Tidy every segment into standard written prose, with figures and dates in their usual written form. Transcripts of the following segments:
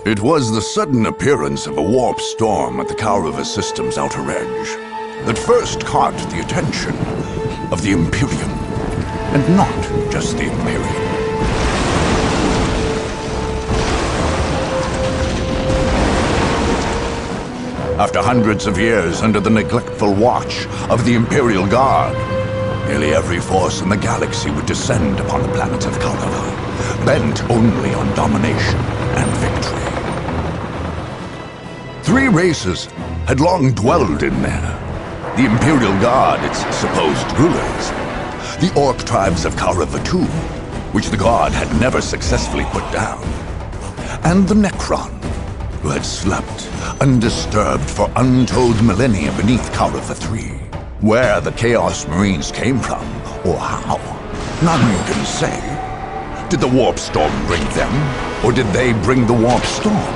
It was the sudden appearance of a warp storm at the Kaurava system's outer edge that first caught the attention of the Imperium, and not just the Imperium. After hundreds of years under the neglectful watch of the Imperial Guard, nearly every force in the galaxy would descend upon the planet of Kaurava, bent only on domination and victory. 3 races had long dwelled in there. The Imperial Guard, its supposed rulers, the Orc tribes of Kaurava II, which the Guard had never successfully put down, and the Necron, who had slept undisturbed for untold millennia beneath Kaurava III. Where the Chaos Marines came from, or how, none can say. Did the Warp Storm bring them, or did they bring the Warp Storm?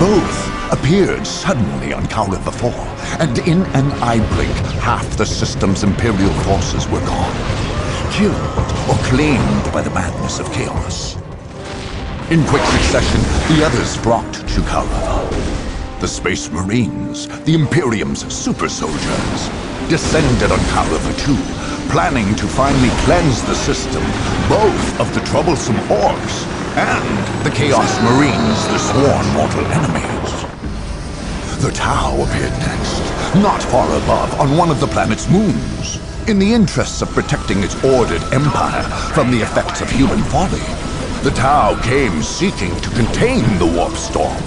Both appeared suddenly on Kaurava IV, and in an eye blink, half the system's Imperial forces were gone, killed or claimed by the madness of chaos. In quick succession, the others flocked to Kaurava. The Space Marines, the Imperium's super soldiers, descended on Kaurava II, planning to finally cleanse the system, both of the troublesome Orcs and the Chaos Marines, the sworn mortal enemies. The Tau appeared next, not far above, on one of the planet's moons. In the interests of protecting its ordered empire from the effects of human folly, the Tau came seeking to contain the Warp Storm,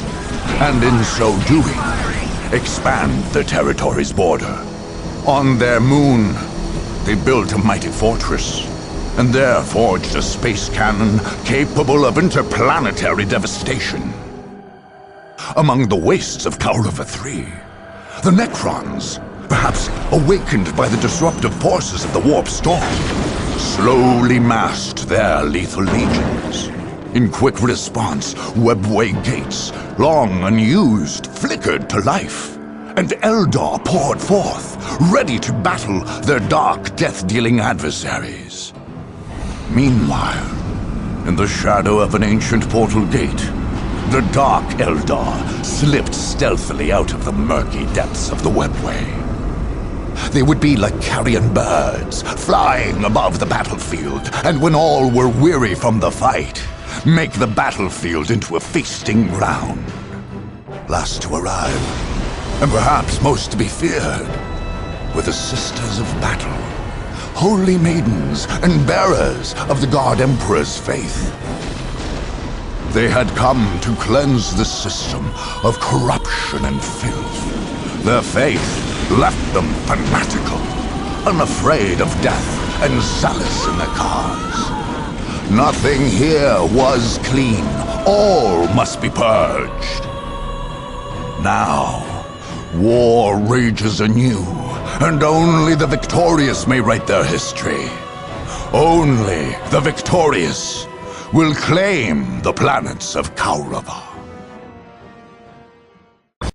and in so doing, expand the territory's border. On their moon, they built a mighty fortress, and there forged a space cannon capable of interplanetary devastation. Among the wastes of Kaurava III, the Necrons, perhaps awakened by the disruptive forces of the Warp Storm, slowly massed their lethal legions. In quick response, webway gates, long unused, flickered to life, and Eldar poured forth, ready to battle their dark, death-dealing adversaries. Meanwhile, in the shadow of an ancient portal gate, the Dark Eldar slipped stealthily out of the murky depths of the webway. They would be like carrion birds, flying above the battlefield, and when all were weary from the fight, make the battlefield into a feasting ground. Last to arrive, and perhaps most to be feared, were the Sisters of Battle, holy maidens and bearers of the God Emperor's faith. They had come to cleanse the system of corruption and filth. Their faith left them fanatical, unafraid of death and zealous in their cause. Nothing here was clean. All must be purged. Now, war rages anew, and only the victorious may write their history. Only the victorious will claim the planets of Kaurava.